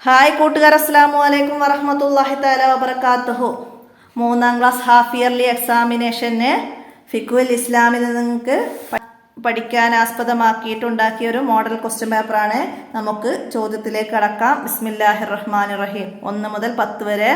Hi കൂട്ടുകാർ, അസ്സലാമു അലൈക്കും വറഹ്മത്തുള്ളാഹി തആല വബറകാതുഹു. 3ാം ക്ലാസ് ഹാഫ് ഇയർലി എക്സാമിനേഷന് ഫിഖ്ഹുൽ ഇസ്ലാമിൽ നിങ്ങൾക്ക് പഠിക്കാൻ ആസ്പദമാക്കിയിട്ടുണ്ടാക്കിയ ഒരു മോഡൽ ക്വസ്റ്റ്യൻ പേപ്പറാണ്. നമുക്ക് ചോദ്യത്തിലേക്ക് കടക്കാം. ബിസ്മില്ലാഹിർ റഹ്മാനിർ റഹീം. 1 മുതൽ 10 വരെ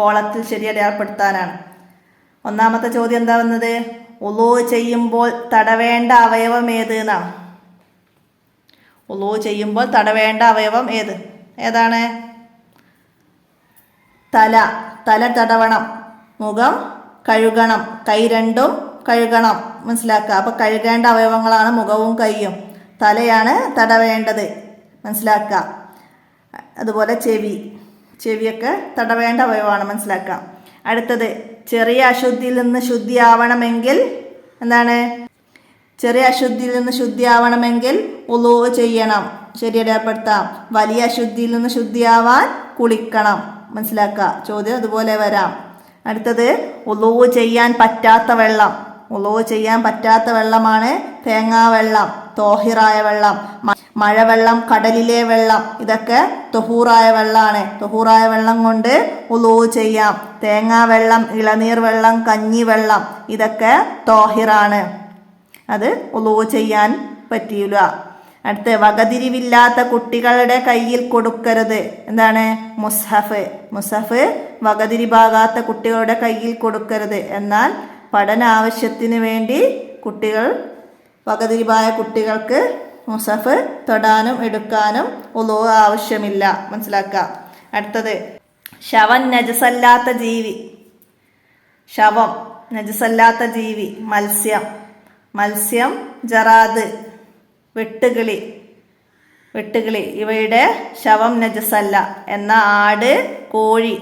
കോളത്തിൽ ശരിയടയാളപ്പെടുത്താനാണ്. ഒന്നാമത്തെ ചോദ്യം എന്താ വന്നത്? ഉളൂ ചെയ്യുമ്പോൾ തടവേണ്ട അവയവം ഏത് എന്നാണ്. ഉളൂ ചെയ്യുമ്പോൾ തടവേണ്ട അവയവം ഏതാണ്? തല തടവണം, മുഖം കഴുകണം, കൈ രണ്ടും കഴുകണം. മനസ്സിലാക്കുക. അപ്പൊ കഴുകേണ്ട അവയവങ്ങളാണ് മുഖവും കൈയും. തലയാണ് തടവേണ്ടത്, മനസ്സിലാക്കുക. അതുപോലെ ചെവിയൊക്കെ തടവേണ്ട അവയവമാണ്, മനസ്സിലാക്കാം. അടുത്തത്, ചെറിയ അശുദ്ധിയിൽ നിന്ന് ശുദ്ധിയാവണമെങ്കിൽ എന്താണ്? ചെറിയ അശുദ്ധിയിൽ നിന്ന് ശുദ്ധിയാവണമെങ്കിൽ ഉളൂ ചെയ്യണം. ശരിയടയാളപ്പെടുത്താം. വലിയ അശുദ്ധിയിൽ നിന്ന് ശുദ്ധിയാവാൻ കുളിക്കണം. മനസ്സിലാക്കുക. ചോദ്യം അതുപോലെ വരാം. അടുത്തത്, ഉളൂ ചെയ്യാൻ പറ്റാത്ത വെള്ളം. ഉളൂ ചെയ്യാൻ പറ്റാത്ത വെള്ളമാണ് തേങ്ങാവെള്ളം, തോഹിറായ വെള്ളം, മഴവെള്ളം, കടലിലെ വെള്ളം. ഇതൊക്കെ തൊഹൂറായ വെള്ളമാണ്. തൊഹൂറായ വെള്ളം കൊണ്ട് ഉളൂ ചെയ്യാം. തേങ്ങാവെള്ളം, ഇളനീർ വെള്ളം, കഞ്ഞിവെള്ളം ഇതൊക്കെ തോഹിറാണ്. അത് ഉളൂ ചെയ്യാൻ പറ്റില്ല. അടുത്ത്, വകതിരിവില്ലാത്ത കുട്ടികളുടെ കയ്യിൽ കൊടുക്കരുത്. എന്താണ്? മുസ്ഹഫ് വകതിരിവാകാത്ത കുട്ടികളുടെ കയ്യിൽ കൊടുക്കരുത്. എന്നാൽ പഠന ആവശ്യത്തിന് വേണ്ടി വകതിരിവായ കുട്ടികൾക്ക് മുസ്ഹഫ് തൊടാനും എടുക്കാനും ഉളൂ ആവശ്യമില്ല. മനസ്സിലാക്കാം. അടുത്തത്, ശവം നജസല്ലാത്ത ജീവി. ശവം നജസല്ലാത്ത ജീവി മത്സ്യം, ജറാദ്, വെട്ടുകിളി ഇവയുടെ ശവം നജസല്ല. എന്ന ആട്, കോഴി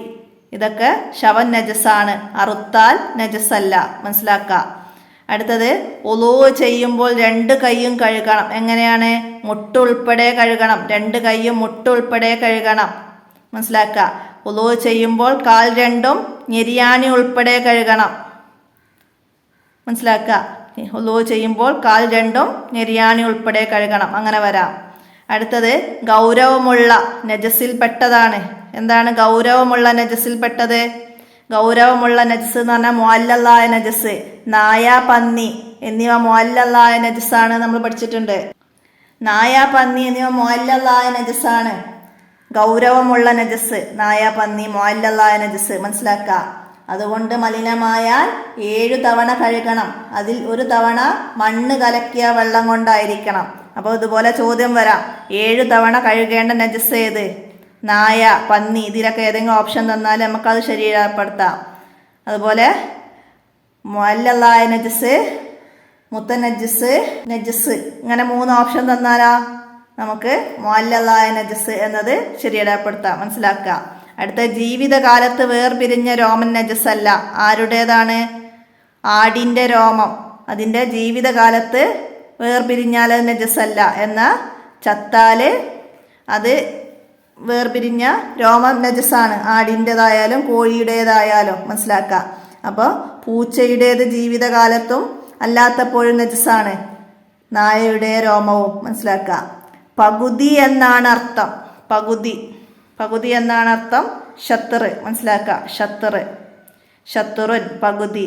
ഇതൊക്കെ ശവം നജസാണ്. അറുത്താൽ നജസല്ല. മനസ്സിലാക്കുക. അടുത്തത്, ഉളൂ ചെയ്യുമ്പോൾ 2 കൈയും കഴുകണം. എങ്ങനെയാണ്? മുട്ടുൾപ്പെടെ കഴുകണം. 2 കൈയും മുട്ടുൾപ്പെടെ കഴുകണം. മനസ്സിലാക്കുക. ഉളൂ ചെയ്യുമ്പോൾ കാൽ രണ്ടും ഞെരിയാണി ഉൾപ്പെടെ കഴുകണം. മനസ്സിലാക്കുക. ഉളൂ ചെയ്യുമ്പോൾ കാൽ രണ്ടും ഞെരിയാണി ഉൾപ്പെടെ കഴുകണം. അങ്ങനെ വരാം. അടുത്തത്, ഗൗരവമുള്ള നജസിൽപ്പെട്ടതാണ്. എന്താണ് ഗൗരവമുള്ള നജസിൽപ്പെട്ടത്? ഗൗരവമുള്ള നജസ് എന്ന് പറഞ്ഞാൽ മുഅല്ലലായ നജസ്. നായ, പന്നി എന്നിവ മുഅല്ലലായ നജസാണ്. നമ്മൾ പഠിച്ചിട്ടുണ്ട്. നായ, പന്നി എന്നിവ മുഅല്ലലായ നജസാണ്. ഗൗരവമുള്ള നജസ് നായ, പന്നി മുഅല്ലലായ നജസ്. മനസ്സിലാക്കുക. അതുകൊണ്ട് മലിനമായാൽ 7 തവണ കഴുകണം. അതിൽ 1 തവണ മണ്ണ് കലക്കിയ വെള്ളം കൊണ്ടായിരിക്കണം. അപ്പോൾ ഇതുപോലെ ചോദ്യം വരാം. 7 തവണ കഴുകേണ്ട നജസ് ഏത്? നായ, പന്നി ഇതിലൊക്കെ ഏതെങ്കിലും ഓപ്ഷൻ തന്നാൽ നമുക്കത് ശരിയാപ്പെടുത്താം. അതുപോലെ മുഅല്ലലായ നജസ്, മുത്തനജ്ജിസ്, നജസ് ഇങ്ങനെ 3 ഓപ്ഷൻ തന്നാലാ നമുക്ക് മുഅല്ലലായ നജസ് എന്നത് ശരിയാപ്പെടുത്താം. മനസ്സിലാക്കുക. അടുത്ത, ജീവിതകാലത്ത് വേർപിരിഞ്ഞ രോമൻ നജസല്ല. ആരുടേതാണ്? ആടിൻ്റെ രോമം. അതിൻ്റെ ജീവിതകാലത്ത് വേർപിരിഞ്ഞാൽ അത് നജസല്ല. എന്നാൽ ചത്താല് അത് വേർപിരിഞ്ഞ രോമം നജസാണ്. ആടിൻ്റെതായാലും കോഴിയുടേതായാലും. മനസ്സിലാക്കുക. അപ്പോൾ പൂച്ചയുടേത് ജീവിതകാലത്തും അല്ലാത്തപ്പോഴും നജസാണ്. നായയുടെ രോമവും. മനസ്സിലാക്കുക. പകുതി എന്നാണ് അർത്ഥം. പകുതി എന്നാണ് അർത്ഥം. ഷത്തർ. മനസ്സിലാക്കുക. ഷത്തുറുൻ പകുതി.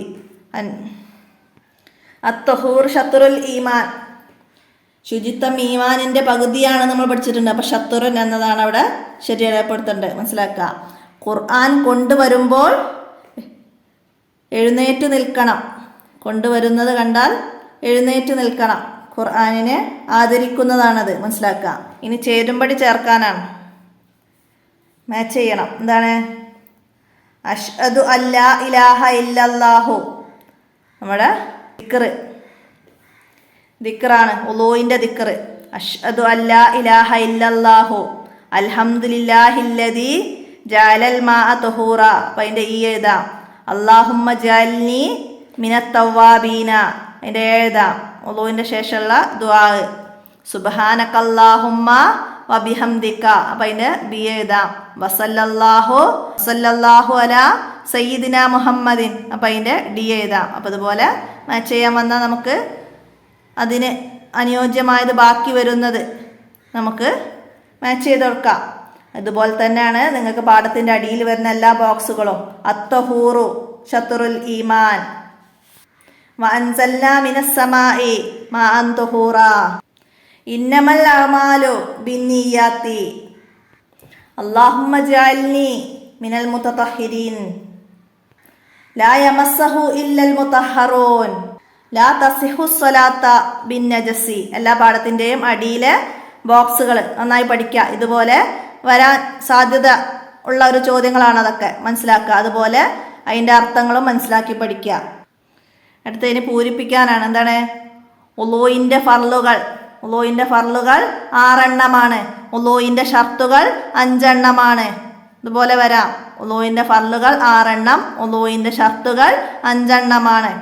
അത്തഹൂർ ഷത്തുറുൽ ഈമാൻ. ശുചിത്വം ഈമാനിന്റെ പകുതിയാണ് നമ്മൾ പഠിച്ചിട്ടുണ്ട്. അപ്പൊ ഷത്തുറുൻ എന്നതാണ് അവിടെ ശരിയാപ്പെടുത്തേണ്ടത്. മനസ്സിലാക്കുക. ഖുർആൻ കൊണ്ടുവരുമ്പോൾ എഴുന്നേറ്റ് നിൽക്കണം. കൊണ്ടുവരുന്നത് കണ്ടാൽ എഴുന്നേറ്റ് നിൽക്കണം. ഖുർആനിനെ ആദരിക്കുന്നതാണത്. മനസ്സിലാക്കുക. ഇനി ചേരുംപടി ചേർക്കാനാണ്. മാച്ച് ചെയ്യണം. എന്താണ്? അഷ്ഹദു അല്ലാ ഇലാഹ ഇല്ലല്ലാഹു നമ്മുടെ ദിക്റാണ്. ഉളൂഇന്റെ ദിക്ർ. അഷ്ഹദു അല്ലാ ഇലാഹ ഇല്ലല്ലാഹു അൽഹംദുലില്ലാഹില്ലദീ ജഅലൽ മാഅ തുഹൂറ. അപ്പോൾ അതിൻ്റെ എഴുതാം. അല്ലാഹുമ്മ ജഅൽനി മിനത്ത് തവ്വാബീന. അതിൻ്റെ എഴുതാം. ഉളൂഇന്റെ ശേഷമുള്ള ദുആ. സുബ്ഹാനകല്ലാഹുമ്മ വബിഹംദിക. അപ്പം അതിൻ്റെ ബി എഴുതാം. വസല്ലല്ലാഹു അലാ സയ്യിദിന മുഹമ്മദിൻ. അപ്പം അതിൻ്റെ ഡി എഴുതാം. അപ്പം അതുപോലെ മാച്ച് ചെയ്യാൻ വന്നാൽ നമുക്ക് അതിന് അനുയോജ്യമായത് ബാക്കി വരുന്നത് നമുക്ക് മാച്ച് ചെയ്ത് കൊടുക്കാം. ഇതുപോലെ തന്നെയാണ് നിങ്ങൾക്ക് പാഠത്തിൻ്റെ അടിയിൽ വരുന്ന എല്ലാ ബോക്സുകളും. അത്തഹൂറു ഷത്റുൽ ഈമാൻ, വഅൻസൽനാ മിനസ്സമാഇ മാഅൻ തുഹൂറ, ഇന്നമൽ അഅമാലു ബിന്നിയ്യാത്തി, അല്ലാഹുമ്മ ജഅൽനി മിനൽ മുതതഹിരീൻ, ലാ യമസ്സഹു ഇല്ലൽ മുതഹ്ഹറൂൻ, ലാ തസിഹു സ്വലാത്ത ബിൻ നജസി. എല്ലാ പാഠത്തിൻ്റെയും അടിയിലെ ബോക്സുകൾ നന്നായി പഠിക്കുക. ഇതുപോലെ വരാൻ സാധ്യത ഉള്ള ഒരു ചോദ്യങ്ങളാണ് അതൊക്കെ, മനസ്സിലാക്കുക. അതുപോലെ അതിൻ്റെ അർത്ഥങ്ങളും മനസ്സിലാക്കി പഠിക്കുക. അടുത്തതിന് പൂരിപ്പിക്കാനാണ്. എന്താണ്? ഉളൂഇൻ്റെ ഫർളുകൾ. ഉളൂഇൻ്റെ ഫർളുകൾ 6 എണ്ണമാണ്. ഉളൂഇൻ്റെ ഷർത്തുകൾ 5 എണ്ണമാണ്. ഇതുപോലെ വരാം. ഉളൂഇൻ്റെ ഫർളുകൾ 6 എണ്ണം, ഉളൂഇൻ്റെ ഷർത്തുകൾ 5 എണ്ണമാണ്.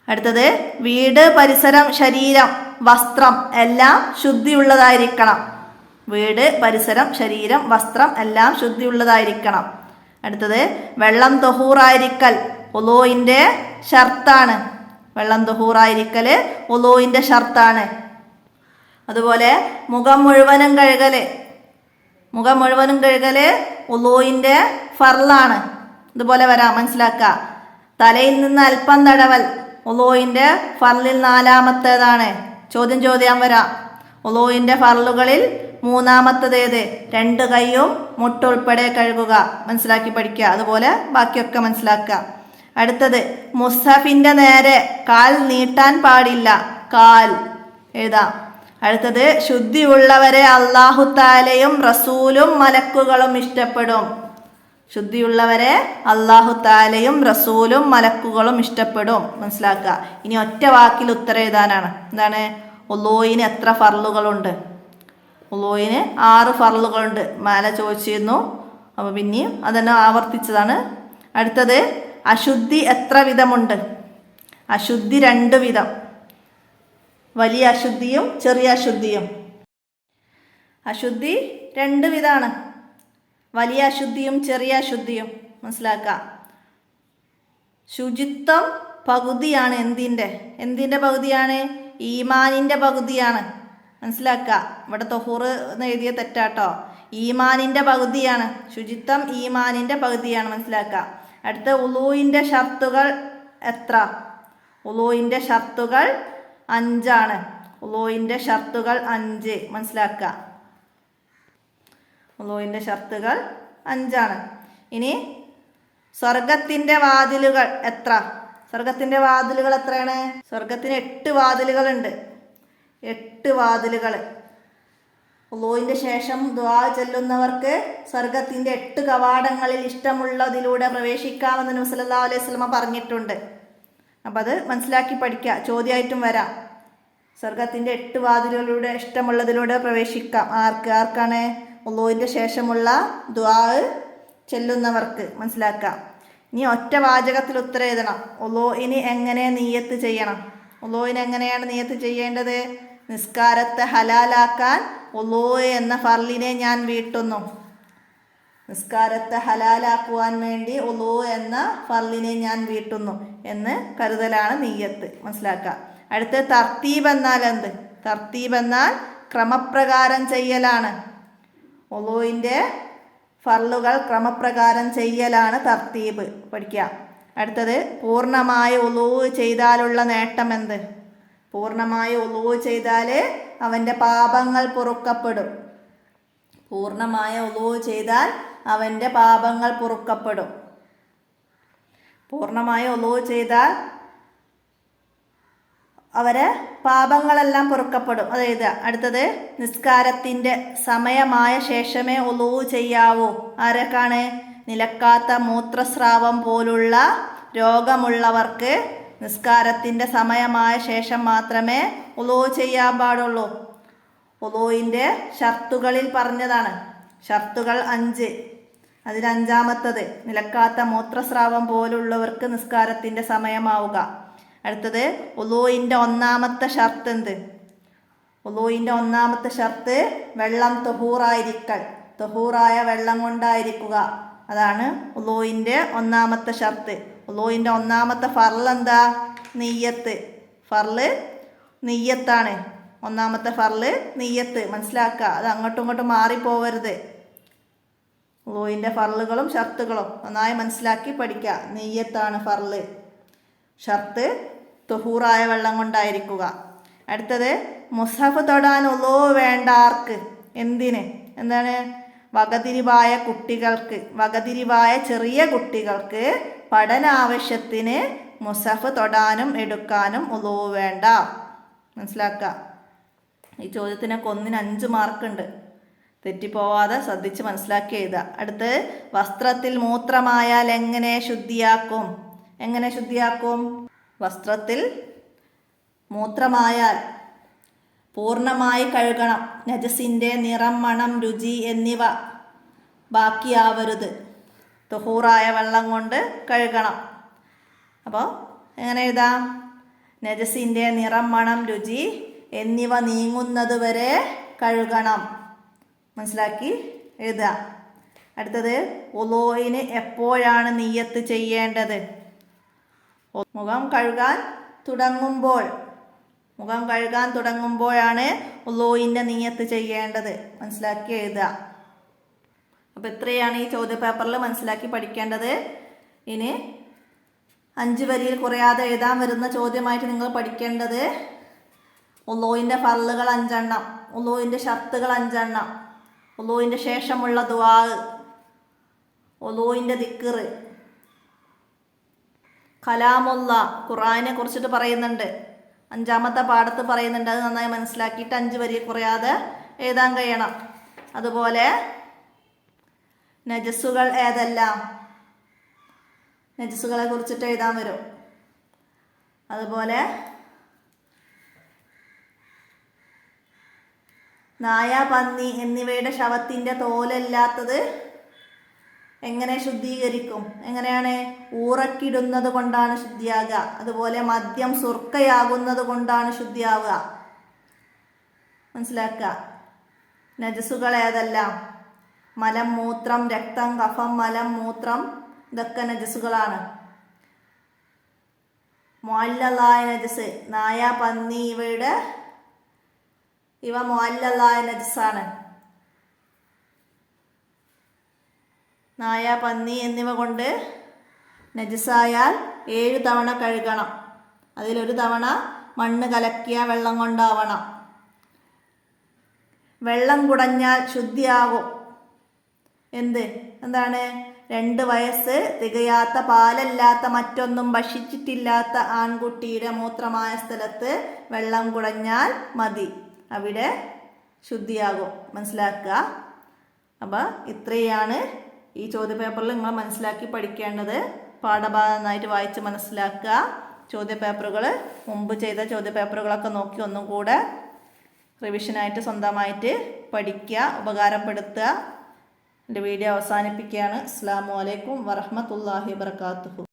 അടുത്തത് വീട്, പരിസരം, ശരീരം, വസ്ത്രം എല്ലാം ശുദ്ധിയുള്ളതായിരിക്കണം. വീട്, പരിസരം, ശരീരം, വസ്ത്രം എല്ലാം ശുദ്ധിയുള്ളതായിരിക്കണം. അടുത്തത് വെള്ളം തൊഹൂറായിരിക്കൽ ഉളൂഇൻ്റെ ഷർത്താണ്. വെള്ളം തൊഹൂറായിരിക്കൽ ഉളൂഇൻ്റെ ഷർത്താണ്. അതുപോലെ മുഖം മുഴുവനും കഴുകല്. മുഖം മുഴുവനും കഴുകല് ഉളൂഇൻ്റെ ഫർളാണ്. ഇതുപോലെ വരാം, മനസ്സിലാക്കുക. തലയിൽ നിന്ന് അല്പം തടവൽ ഉളൂഇൻ്റെ ഫർളിൽ 4-ാമത്തേതാണ്. ചോദ്യം വരാം. ഉളൂഇൻ്റെ ഫർളുകളിൽ 3-ാമത്തേത്? 2 കൈയും മുട്ടുൾപ്പെടെ കഴുകുക. മനസ്സിലാക്കി പഠിക്കുക. അതുപോലെ ബാക്കിയൊക്കെ മനസ്സിലാക്കുക. അടുത്തത് മുസ്ഹഫിൻ്റെ നേരെ കാൽ നീട്ടാൻ പാടില്ല. കാൽ എഴുതാം. അടുത്തത് ശുദ്ധിയുള്ളവരെ അല്ലാഹു തആലയും റസൂലും മലക്കുകളും ഇഷ്ടപ്പെടും. ശുദ്ധിയുള്ളവരെ അല്ലാഹു തആലയും റസൂലും മലക്കുകളും ഇഷ്ടപ്പെടും. മനസ്സിലാക്കുക. ഇനി ഒറ്റ വാക്കിൽ ഉത്തരം എഴുതാനാണ്. എന്താണ്? ഉളൂഇന് എത്ര ഫർളുകളുണ്ട്? ഉളൂഇന് 6 ഫർളുകളുണ്ട്. മേലെ ചോദിച്ചിരുന്നു, അപ്പോൾ പിന്നെയും അതന്നെ ആവർത്തിച്ചതാണ്. അടുത്തത് അശുദ്ധി എത്ര വിധമുണ്ട്? അശുദ്ധി 2 വിധം. വലിയ അശുദ്ധിയും ചെറിയ അശുദ്ധിയും. അശുദ്ധി 2 വിധമാണ്. വലിയ അശുദ്ധിയും ചെറിയ അശുദ്ധിയും. മനസ്സിലാക്കുക. ശുചിത്വം പകുതിയാണ്. എന്തിൻ്റെ പകുതിയാണ്? ഈമാനിൻ്റെ പകുതിയാണ്. മനസ്സിലാക്കുക. ഇവിടെ തൊഹൂർ എന്ന് എഴുതിയ തെറ്റാട്ടോ. ഈമാനിൻ്റെ പകുതിയാണ്. ശുചിത്വം ഈമാനിൻ്റെ പകുതിയാണ്. മനസ്സിലാക്കുക. അടുത്ത ഉളൂഇൻ്റെ ഷർത്തുകൾ എത്ര? ഉളൂഇൻ്റെ ഷർത്തുകൾ 5 ആണ്. ഉളൂഇൻ്റെ ഷർത്തുകൾ 5. മനസ്സിലാക്കുക. ഉളൂഇൻ്റെ ഷർത്തുകൾ 5 ആണ്. ഇനി സ്വർഗത്തിൻ്റെ വാതിലുകൾ എത്ര? സ്വർഗത്തിൻ്റെ വാതിലുകൾ എത്രയാണ്? സ്വർഗത്തിന് 8 വാതിലുകളുണ്ട്. 8 വാതിലുകൾ. ഉളൂഇൻ്റെ ശേഷം ദുആ ചൊല്ലുന്നവർക്ക് സ്വർഗത്തിൻ്റെ 8 കവാടങ്ങളിൽ ഇഷ്ടമുള്ളതിലൂടെ പ്രവേശിക്കാമെന്ന് നബി സല്ലല്ലാഹു അലൈഹി വസല്ലമ പറഞ്ഞിട്ടുണ്ട്. അപ്പം അത് മനസ്സിലാക്കി പഠിക്കുക. ചോദ്യമായിട്ടും വരാം. സ്വർഗത്തിൻ്റെ 8 വാതിലുകളിലൂടെ ഇഷ്ടമുള്ളതിലൂടെ പ്രവേശിക്കാം. ആർക്കാണ്? ഉളൂഇൻ്റെ ശേഷമുള്ള ദുആ ചൊല്ലുന്നവർക്ക്. മനസ്സിലാക്കാം. ഇനി ഒറ്റ വാചകത്തിൽ ഉത്തരം എഴുതണം. ഉളൂഇന് എങ്ങനെ നിയ്യത്ത് ചെയ്യണം? ഉളൂഇന് എങ്ങനെയാണ് നിയ്യത്ത് ചെയ്യേണ്ടത്? നിസ്കാരത്തെ ഹലാലാക്കാൻ ഉളൂ എന്ന ഫർളിനെ ഞാൻ വീട്ടുന്നു. നിസ്കാരത്തെ ഹലാലാക്കുവാൻ വേണ്ടി ഉളൂ എന്ന ഫർളിനെ ഞാൻ വീട്ടുന്നു എന്ന് കരുതലാണ് നിയ്യത്ത്. മനസ്സിലാക്കുക. അടുത്ത തർത്തീബ് എന്നാൽ എന്ത്? തർത്തീബ് എന്നാൽ ക്രമപ്രകാരം ചെയ്യലാണ്. ഉളൂഇൻ്റെ ഫർളുകൾ ക്രമപ്രകാരം ചെയ്യലാണ് തർത്തീബ്. പഠിക്കുക. അടുത്തത് പൂർണ്ണമായ ഉളൂ ചെയ്താലുള്ള നേട്ടം എന്ത്? പൂർണ്ണമായ ഉളൂ ചെയ്താൽ അവൻ്റെ പാപങ്ങൾ പൊറുക്കപ്പെടും. പൂർണ്ണമായ ഉളൂ ചെയ്താൽ അവൻ്റെ പാപങ്ങൾ പൊറുക്കപ്പെടും. പൂർണ്ണമായ ഉളൂ ചെയ്താൽ അവരെ പാപങ്ങളെല്ലാം പൊറുക്കപ്പെടും. അതായത് അടുത്തത് നിസ്കാരത്തിൻ്റെ സമയമായ ശേഷമേ ഉളൂ ചെയ്യാവൂ. ആരൊക്കെയാണ്? നിലക്കാത്ത മൂത്രസ്രാവം പോലുള്ള രോഗമുള്ളവർക്ക് നിസ്കാരത്തിൻ്റെ സമയമായ ശേഷം മാത്രമേ ഉളൂ ചെയ്യാൻ പാടുള്ളൂ. ഉളൂഇൻ്റെ ഷർത്തുകളിൽ പറഞ്ഞതാണ്. ഷർത്തുകൾ 5. അതിൽ 5-ാമത്തത് നിലക്കാത്ത മൂത്രസ്രാവം പോലുള്ളവർക്ക് നിസ്കാരത്തിൻ്റെ സമയമാവുക. അടുത്തത് ഉളൂഇൻ്റെ 1-ാമത്തെ ഷർത്ത് എന്ത്? ഉളൂഇൻ്റെ 1-ാമത്തെ ഷർത്ത് വെള്ളം തൊഹൂറായിരിക്കൽ. തൊഹൂറായ വെള്ളം കൊണ്ടായിരിക്കുക. അതാണ് ഉളൂഇൻ്റെ 1-ാമത്തെ ഷർത്ത്. ഉളൂഇൻ്റെ 1-ാമത്തെ ഫർൾ എന്താ? നിയ്യത്ത്. ഫർള് നിയ്യത്താണ്. 1-ാമത്തെ ഫർള് നിയ്യത്ത്. മനസ്സിലാക്കുക. അത് അങ്ങോട്ടും ഇങ്ങോട്ടും മാറിപ്പോവരുത്. വുളൂഇൻ്റെ ഫർളുകളും ഷർത്തുകളും നന്നായി മനസ്സിലാക്കി പഠിക്കുക. നിയ്യത്താണ് ഫർള്. ഷർത്ത് തുഹൂറായ വെള്ളം കൊണ്ടായിരിക്കുക. അടുത്തത് മുസ്ഹഫ് തൊടാൻ ഉളൂ വേണ്ട ആർക്ക്? എന്തിന്? എന്താണ്? വകതിരിവായ കുട്ടികൾക്ക്, വകതിരിവായ ചെറിയ കുട്ടികൾക്ക് പഠനാവശ്യത്തിന് മുസ്ഹഫ് തൊടാനും എടുക്കാനും ഉളൂ വേണ്ട. മനസ്സിലാക്കുക. ഈ ചോദ്യത്തിനൊക്കെ ഒന്നിന് 5 മാർക്കുണ്ട്. തെറ്റിപ്പോവാതെ ശ്രദ്ധിച്ച് മനസ്സിലാക്കി എഴുതുക. അടുത്ത് വസ്ത്രത്തിൽ മൂത്രമായാൽ എങ്ങനെ ശുദ്ധിയാക്കും? എങ്ങനെ ശുദ്ധിയാക്കും? വസ്ത്രത്തിൽ മൂത്രമായാൽ പൂർണ്ണമായി കഴുകണം. നജസിൻ്റെ നിറം, മണം, രുചി എന്നിവ ബാക്കിയാവരുത്. തുഹൂറായ വെള്ളം കൊണ്ട് കഴുകണം. അപ്പോൾ എങ്ങനെ എഴുതാം? നജസിൻ്റെ നിറം, മണം, രുചി എന്നിവ നീങ്ങുന്നത് വരെ കഴുകണം. മനസ്സിലാക്കി എഴുതുക. അടുത്തത് വുളൂഇന് എപ്പോഴാണ് നിയ്യത്ത് ചെയ്യേണ്ടത്? മുഖം കഴുകാൻ തുടങ്ങുമ്പോഴാണ് വുളൂഇൻ്റെ നിയ്യത്ത് ചെയ്യേണ്ടത്. മനസ്സിലാക്കി എഴുതുക. അപ്പോൾ ഇത്രയാണ് ഈ ചോദ്യപേപ്പറിൽ മനസ്സിലാക്കി പഠിക്കേണ്ടത്. ഇനി 5 വരിയിൽ കുറയാതെ എഴുതാൻ വരുന്ന ചോദ്യമായിട്ട് നിങ്ങൾ പഠിക്കേണ്ടത് വുളൂഇൻ്റെ ഫർളുകൾ 5 എണ്ണം, വുളൂഇൻ്റെ ഷർത്തുകൾ 5 എണ്ണം, വുളൂഇൻ്റെ ശേഷമുള്ള ദുആ, വുളൂഇൻ്റെ ദിക്ർ, കലാമുള്ള ഖുർആനെ കുറിച്ചിട്ട് പറയുന്നുണ്ട്. 5ാമത്തെ പാഠത്ത് പറയുന്നുണ്ട്. അത് നന്നായി മനസ്സിലാക്കിയിട്ട് 5 വരി കുറയാതെ എഴുതാൻ കഴിയണം. അതുപോലെ നജസുകൾ ഏതെല്ലാം? നജസുകളെ കുറിച്ചിട്ട് എഴുതാൻ വരും. അതുപോലെ നായ, പന്നി എന്നിവയുടെ ശവത്തിൻ്റെ തോലല്ലാത്തത് എങ്ങനെ ശുദ്ധീകരിക്കും? എങ്ങനെയാണ്? ഊറക്കിടുന്നത് കൊണ്ടാണ് ശുദ്ധിയാകുക. അതുപോലെ മദ്യം സുർക്കയാകുന്നത് കൊണ്ടാണ് ശുദ്ധിയാവുക. മനസ്സിലാക്കുക. നജസുകൾ ഏതെല്ലാം? മലം, മൂത്രം, രക്തം, കഫം, മലം, മൂത്രം ഇതൊക്കെ നജസുകളാണ്. മുഅല്ലലായ നജസ് നായ, പന്നി ഇവ മുഅല്ലലായ നജസാണ്. നായ, പന്നി എന്നിവ കൊണ്ട് നജസായാൽ 7 തവണ കഴുകണം. അതിലൊരു തവണ മണ്ണ് കലക്കിയ വെള്ളം കൊണ്ടാവണം. വെള്ളം കുടഞ്ഞാൽ ശുദ്ധിയാകും. എന്താണ്? 2 വയസ്സ് തികയാത്ത, പാലല്ലാത്ത, മറ്റൊന്നും ഭക്ഷിച്ചിട്ടില്ലാത്ത ആൺകുട്ടിയുടെ മൂത്രമായ സ്ഥലത്ത് വെള്ളം കുടഞ്ഞാൽ മതി. അവിടെ ശുദ്ധിയാകും. മനസ്സിലാക്കുക. അപ്പോൾ ഇത്രയാണ് ഈ ചോദ്യപേപ്പറിൽ നിങ്ങൾ മനസ്സിലാക്കി പഠിക്കേണ്ടത്. പാഠഭാഗം നന്നായിട്ട് വായിച്ച് മനസ്സിലാക്കുക. ചോദ്യപേപ്പറുകൾ മുമ്പ് ചെയ്ത ചോദ്യപേപ്പറുകളൊക്കെ നോക്കി ഒന്നും കൂടെ റിവിഷനായിട്ട് സ്വന്തമായിട്ട് പഠിക്കുക, ഉപകാരപ്പെടുത്തുക. എൻ്റെ വീഡിയോ അവസാനിപ്പിക്കുകയാണ്. അസ്സലാമു അലൈക്കും വറഹ്മത്തുള്ളാഹി വബറകാതുഹു.